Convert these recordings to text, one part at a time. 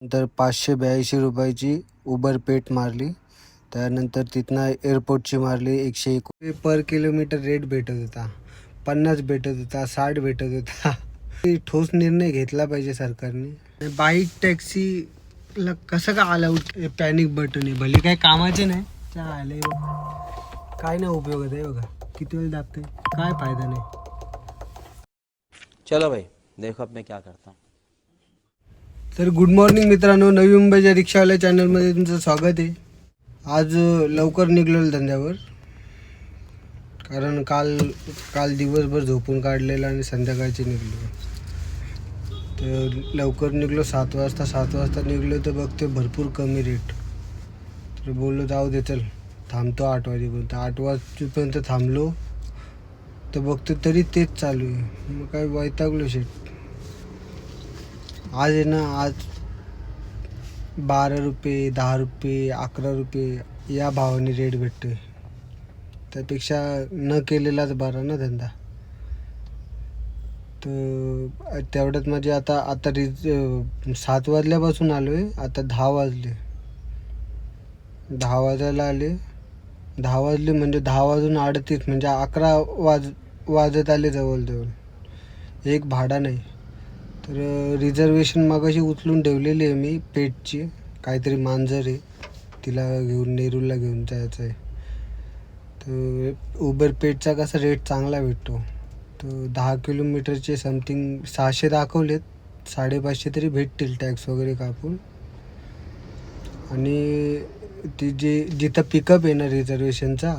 नंतर 582 रुपयाची उबर पेट मारली. त्यानंतर तिथनं एअरपोर्टची मारली 101 पर किलोमीटर रेट भेटत होता, 50 भेटत होता, 60 भेटत होता. ठोस निर्णय घेतला पाहिजे सरकारने. बाईक टॅक्सीला कसं का अलाउड पॅनिक बटन आहे, भले काही कामाचे नाही आले, काय नाही उपयोगात आहे बघा. किती वेळ दाबते, काय फायदा नाही. चलो भाई देखो अब मैं क्या करता हूँ. तर गुड मॉर्निंग मित्रांनो, नवी मुंबईच्या रिक्षावाल्या चॅनलमध्ये तुमचं स्वागत आहे. आज लवकर निघलेलो धंद्यावर, कारण काल दिवसभर झोपून काढलेलं आणि संध्याकाळची निघलो. तर लवकर निघलो 7 वाजता निघलो. तर बघते भरपूर कमी रेट. तर बोललो जाऊ दे, चल थांबतो 8 वाजेपर्यंत. 8 वाजेपर्यंत थांबलो तर बघतो तरी तेच चालू आहे. मग काय वैतागलो शेट. आज आहे ना, आज 12 रुपये, 10 रुपये, 11 रुपये या भावाने रेट भेटतोय. त्यापेक्षा न केलेलाच बरा ना धंदा. तर तेवढ्यात म्हणजे आता 7 वाजल्यापासून आलो आहे, आता 10 वाजले. 10 वाजायला आले. 10 वाजले म्हणजे 10 वाजून 38 म्हणजे 11 वाजत आले जवळजवळ. एक भाडा नाही. तर रिझर्वेशन मगाशी उचलून ठेवलेली आहे मी पेटची. काहीतरी मांजर आहे, तिला घेऊन नेरूरला घेऊन जायचं आहे. तर उबर पेटचा कसा रेट चांगला भेटतो. तर 10 किलोमीटरचे समथिंग 600 दाखवलेत, 550 तरी भेटतील टॅक्स वगैरे कापून. आणि ती जिथं पिकअप आहे ना रिझर्वेशनचा,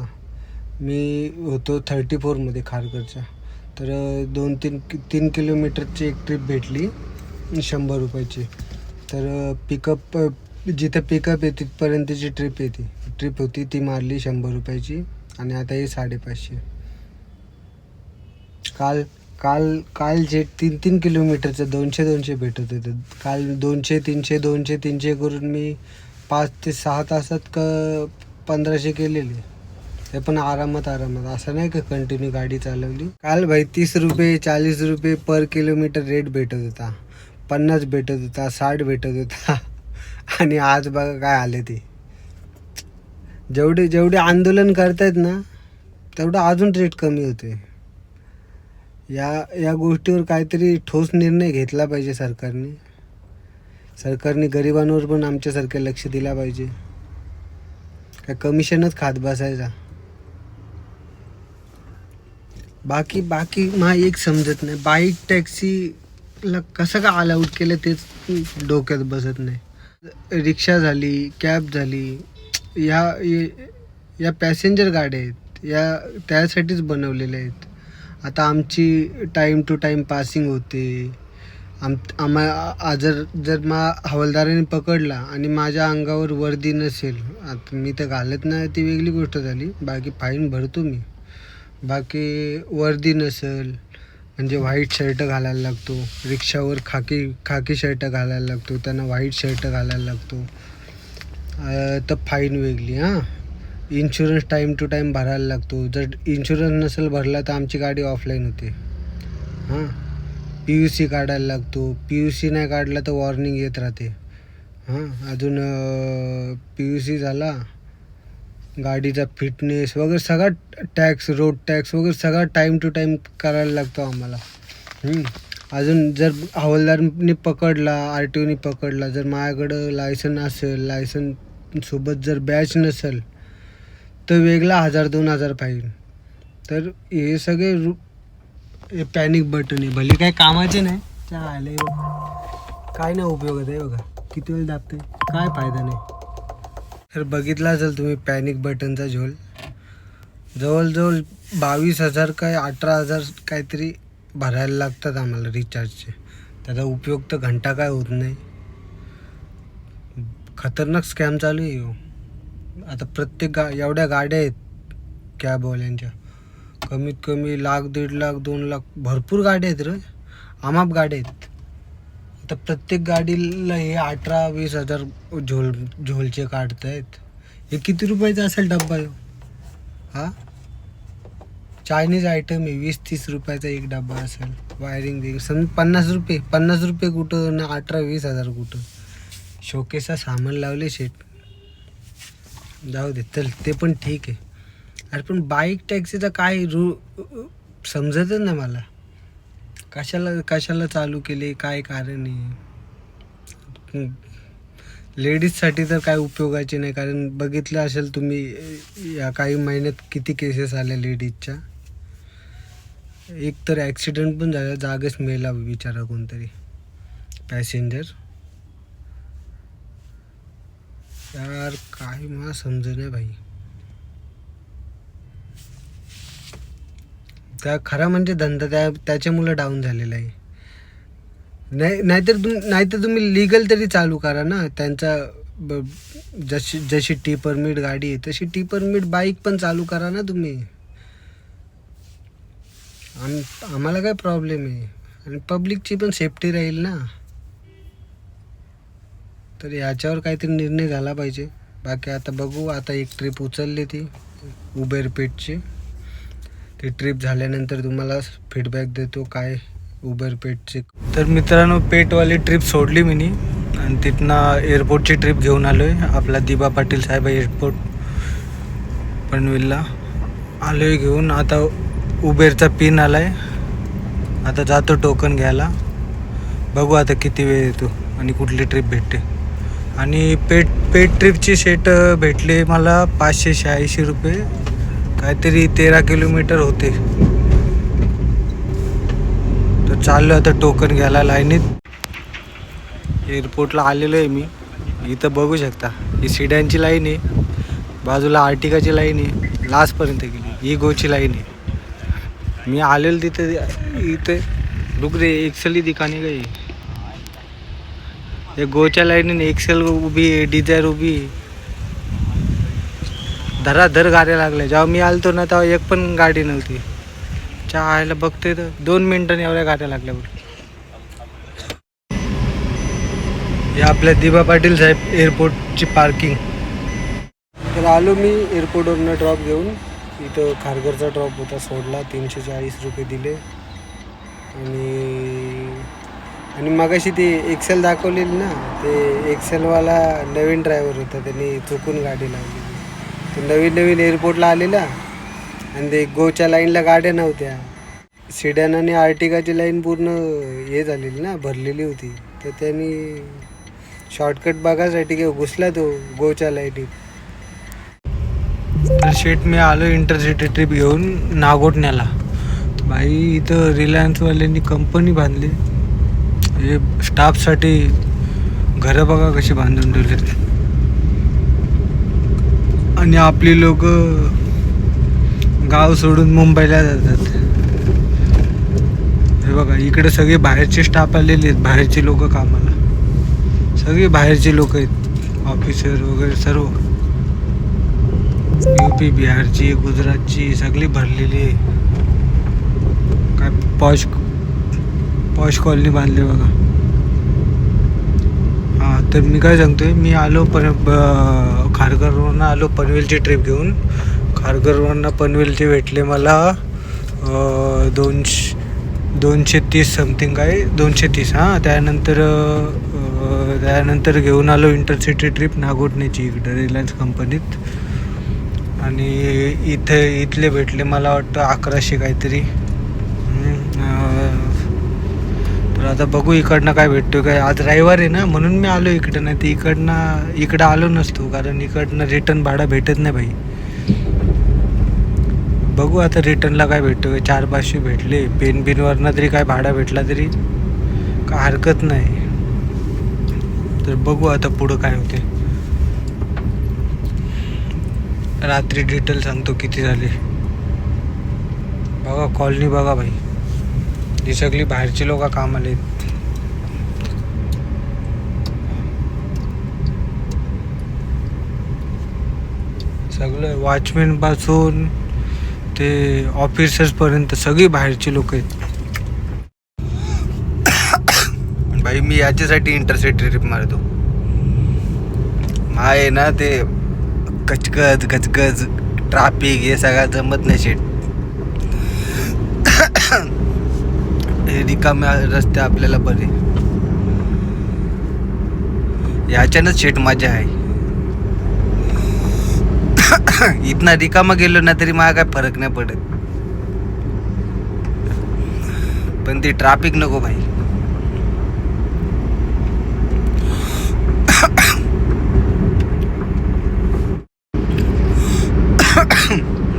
मी होतो 34मध्ये खारघरच्या. तर 2-3 किलोमीटरची एक ट्रिप भेटली 100 रुपयाची. तर पिकअप जिथं पिकअप आहे तिथपर्यंतची ट्रिप होती, ती मारली 100 रुपयाची. आणि आता हे 550. काल जे 3 किलोमीटरचं 200 भेटत होतं. काल 200-300 करून मी 5 ते 6 तासात 1500 केलेले. ते पण आरामात, असं नाही का कंटिन्यू गाडी चालवली. काल भाई 30 रुपये 40 रुपये पर किलोमीटर रेट भेटत होता, 50 भेटत होता, 60 भेटत होता. आणि आज बघा काय आले ते. जेवढे आंदोलन करतायत ना, तेवढं अजून रेट कमी होते. या गोष्टीवर काहीतरी ठोस निर्णय घेतला पाहिजे सरकारने. गरिबांवर पण आमच्यासारखं लक्ष दिला पाहिजे. काय कमिशनच खात बसायचा. बाकी मला एक समजत नाही, बाईक टॅक्सीला कसं का अलाउड केलं तेच डोक्यात बसत नाही. रिक्षा झाली, कॅब झाली, या पॅसेंजर गाड्या आहेत, या त्यासाठीच बनवलेल्या आहेत. आता आमची टाईम टू टाईम पासिंग होते. जर हवालदाराने पकडला आणि माझ्या अंगावर वर्दी नसेल, आता मी तर घालत नाही ती वेगळी गोष्ट झाली, बाकी फाईन भरतो मी. बाकी वर्दी नसेल म्हणजे व्हाईट शर्ट घालायला लागतो. रिक्षावर खाकी शर्ट घालायला लागतो, त्यांना व्हाईट शर्ट घालायला लागतो. तर फाईन वेगळी. इन्शुरन्स टाईम टू टाईम भरायला लागतो. जर इन्शुरन्स नसेल भरला तर आमची गाडी ऑफलाईन होते. PUC काढायला लागतो. PUC नाही काढला तर वॉर्निंग येत राहते. अजून PUC झाला, गाडीचा फिटनेस वगैरे सगळा टॅक्स, रोड टॅक्स वगैरे सगळा टाईम टू टाईम करायला लागतो आम्हाला. अजून जर हवालदारने पकडला, RTOने पकडला, जर माझ्याकडं लायसन असेल, लायसन सोबत जर बॅच नसेल तर वेगळा 1000-2000 फाईन. तर हे सगळे पॅनिक बटन आहे, भले काही कामाचे नाही आले, काय नाही उपयोगात आहे बघा. किती वेळ दाबते, काय फायदा नाही. तर बघितला असेल तुम्ही पॅनिक बटनचा झोल. जवळजवळ 22,000 काय 18,000 काहीतरी भरायला लागतात आम्हाला रिचार्जचे. त्याचा उपयोग तर घंटा काय होत नाही. खतरनाक स्कॅम चालू आहे. आता प्रत्येक एवढ्या गाड्या आहेत कॅबवाल्यांच्या, कमीत कमी 1,00,000, 1,50,000, 2,00,000 भरपूर गाड्या आहेत रे, आमाप गाड्या आहेत. आता प्रत्येक गाडीला हे 18-20,000 झोलचे काढत आहेत. हे किती रुपयाचा असेल डब्बा? चायनीज आयटम आहे, 20-30 रुपयाचा एक डब्बा असेल. वायरिंग समजा 50 रुपये कुठं ना, 18-20,000 कुठं. शोकेसचा सामान लावले शेट. जाऊ दे चल, ते पण ठीक आहे. अरे पण बाईक टॅक्सीचा काय समजतच नाही मला. कशाला चालू केले, काय कारण आहे. लेडीजसाठी तर काय उपयोगाचे नाही, कारण बघितलं असेल तुम्ही या काही महिन्यात किती केसेस आल्या लेडीजच्या. एक तर ॲक्सिडेंट पण झाला, जागेच मेला बिचारा कोणतरी पॅसेंजर. यार काय मला समज नाही भाई. त्या खरा म्हणजे धंदा त्याच्यामुळे डाऊन झालेला आहे. नाहीतर तुम्ही लिगल तरी चालू करा ना त्यांचा. जशी टी परमिट गाडी आहे तशी टी परमिट बाईक पण चालू करा ना तुम्ही. आम्हाला काय प्रॉब्लेम आहे, आणि पब्लिकची पण सेफ्टी राहील ना. तर याच्यावर काहीतरी निर्णय झाला पाहिजे. बाकी आता बघू. आता एक ट्रिप उचलली ती उबेर पेटची. ती ट्रिप झाल्यानंतर तुम्हाला फीडबॅक देतो काय उबेर पेटची. तर मित्रांनो, पेटवाली ट्रिप सोडली मी, आणि तिथनं एअरपोर्टची ट्रिप घेऊन आलो आहे. आपला दिबा पाटील साहेब एअरपोर्ट पनवेलला आलो आहे घेऊन. आता उबेरचा पिन आला आहे. आता जातो टोकन घ्यायला. बघू आता किती वेळ येतो आणि कुठली ट्रिप भेटते. आणि पेट ट्रिपची शेट भेटले मला 586 रुपये, काहीतरी 13 किलोमीटर होते. तर चाललो आता टोकन घ्यायला लाईनीत. एअरपोर्टला आलेलो आहे मी. इथं बघू शकता ही सिड्यांची लाईन आहे, बाजूला आर्टिकाची लाईन आहे, लास्टपर्यंत गेली. ही गोची लाईन आहे. मी आलेलो इथे रुक रे, एक्सेल दिखाने गई. एक गोच्या लाईनीने एक्सेल उभी आहे, डिझायर उभी आहे. धराधर गाड्या लागल्या. जेव्हा मी आलतो ना तेव्हा एक पण गाडी नव्हती. चहायला बघते तर 2 मिनिटांनी एवढ्या गाड्या लागल्या. हे आपल्या दिबा पाटील साहेब एअरपोर्टची पार्किंग. तर आलो मी एअरपोर्टवरनं ड्रॉप घेऊन. इथं खारघरचा ड्रॉप होता, सोडला. 340 रुपये दिले. आणि मगाशी ती एक्सेल दाखवलेली ना, ते एक्सेलवाला नवीन ड्रायव्हर होता, त्यांनी चुकून गाडी लावली. तो नवीन एअरपोर्टला आलेला, आणि ते गोच्या लाईनला गाड्या नव्हत्या. सिडॅन आणि आर्टिकाची लाईन पूर्ण हे झालेली ना, भरलेली होती. तर त्यांनी शॉर्टकट बघायसाठी घुसला तो गोच्या लाईनीत. तर शेट मी आलो इंटरसिटी ट्रिप घेऊन नागोठण्याला. भाई इथं रिलायन्सवाल्यांनी कंपनी बांधली. हे स्टाफसाठी घरं बघा कशी बांधून ठेवलेत. आणि आपली लोक गाव सोडून मुंबईला जातात. हे बघा इकडे सगळे बाहेरचे स्टाफ आलेले आहेत, बाहेरचे लोक कामाला. सगळे बाहेरचे लोक आहेत, ऑफिसर वगैरे सर्व. यूपी, बिहारची, गुजरातची सगळी भरलेली आहे. काय पॉश कॉलनी बांधली बघा. हां, तर मी काय सांगतोय, मी आलो खारघरवरनं आलो पनवेलची ट्रिप घेऊन. खारघरवरनं पनवेलचे भेटले मला 230 समथिंग, काय 230. हां, त्यानंतर घेऊन आलो इंटरसिटी ट्रिप नागोठण्याची इकडं रिलायन्स कंपनीत. आणि इथले भेटले मला वाटतं 1100 काहीतरी. तर आता बघू इकडनं काय भेटतो काय. आज रविवार आहे ना, म्हणून मी आलो इकडं. नाही तर इकडं आलो नसतो, कारण इकडनं रिटर्न भाडं भेटत नाही भाई. बघू आता रिटर्नला काय भेटतो काय. 400-500 भेटले. पेनवरनं तरी काय भाडा भेटला तरी काय हरकत नाही. तर बघू आता पुढं काय होते. रात्री डिटेल सांगतो किती झाले. बघा कॉलनी बघा भाई, ही सगळी बाहेरची लोक कामाला आहेत. सगळं वॉचमॅन पासून ते ऑफिसर्सपर्यंत सगळी बाहेरची लोक आहेत. भाई मी याच्यासाठी इंटरसिटी ट्रिप मारतो. आहे ना ते गचगज ट्रॅफिक हे सगळं जमत नाही शेट. रिकाम्या रस्ते आपल्याला बरे. याच्यानंच शेट मजा आहे. इथना रिकामा गेलो ना तरी मला काय फरक नाही पडत, पण ती ट्रॅफिक नको भाई.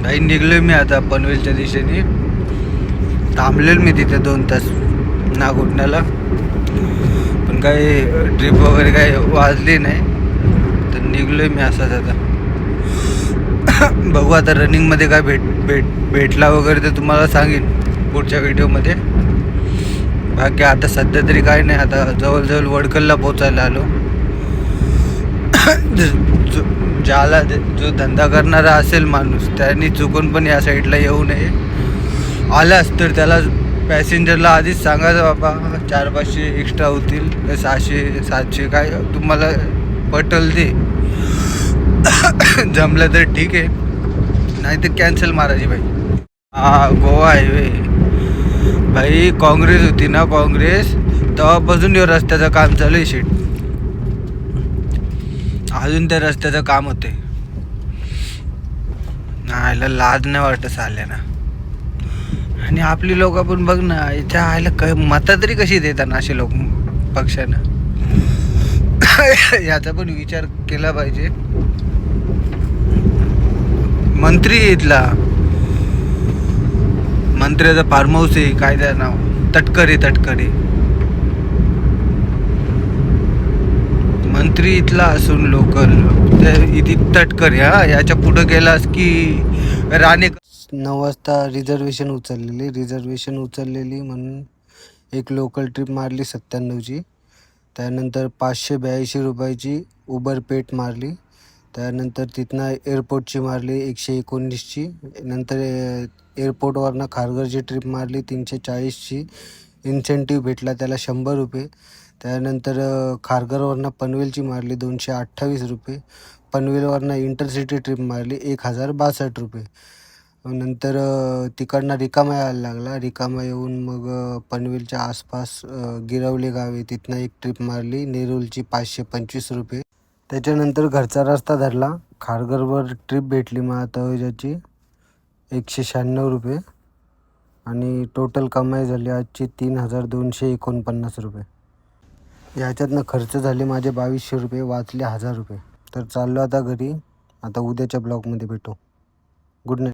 भाई निघलोय मी आता पनवेलच्या दिशेने. थांबलेल मी तिथे 2 तास नागोठण्याला, पण काही ट्रिप वगैरे काही वाजली नाही, तर निघलोय मी असाच आता. बघू आता रनिंगमध्ये काय भेटला वगैरे तर तुम्हाला सांगेन पुढच्या व्हिडिओमध्ये. बाकी आता सध्या तरी काय नाही. आता जवळजवळ वडकलला पोचायला आलो. ज्याला जो धंदा करणारा असेल माणूस त्यांनी चुकून पण या साईडला येऊ नये. आलास तर त्याला पॅसेंजरला आधीच सांगायचं, बाबा 400-500 एक्स्ट्रा होतील, 600-700 काय तुम्हाला पटल ते. जमलं तर ठीक आहे, नाही तर कॅन्सल मारायची भाई. हा गोवा हायवे भाई. काँग्रेस होती ना, काँग्रेस तेव्हापासून या रस्त्याचं काम चालू आहे शेट. अजून त्या रस्त्याचं काम होते. आयला लाज नाही वाटत आल्या ना. आणि आपली लोक पण बघ ना, याच्या आयला मतं तरी कशी देतात असे लोक पक्षानं. याचा पण विचार केला पाहिजे. मंत्री इथला मंत्र्याचं फार्म हाऊस आहे, काय त्या नाव, तटकरे मंत्री इथला असून लोकल इथे तटकरे. हा याच्या पुढं गेलास की राणे. 9 वाजता रिझर्वेशन उचललेली म्हणून एक लोकल ट्रिप मारली 97ची. त्यानंतर 582 रुपयाची उबर पेट मारली. त्यानंतर तिथनं एअरपोर्टची मारली 119ची. नंतर एअरपोर्टवरनं खारघरची ट्रिप मारली 340ची. इन्सेंटिव्ह भेटला त्याला 100 रुपये. त्यानंतर खारघरवरनं पनवेलची मारली 228 रुपये. पनवेलवरनं इंटरसिटी ट्रिप मारली 1062 रुपये. नंतर तिकडनं रिकामा यायला लागला. रिकामा येऊन मग पनवेलच्या आसपास गिरवले गाव आहे, तिथनं एक ट्रिप मारली नेरूलची 525 रुपये. त्याच्यानंतर घरचा रस्ता धरला. खारघरवर ट्रिप भेटली मला तळोजाची 196 रुपये. आणि टोटल कमाई झाली आजची 3249 रुपये. ह्याच्यातनं खर्च झाले माझे 2200 रुपये, वाचले 1000 रुपये. तर चाललो आता घरी. आता उद्याच्या ब्लॉगमध्ये भेटू. Good night.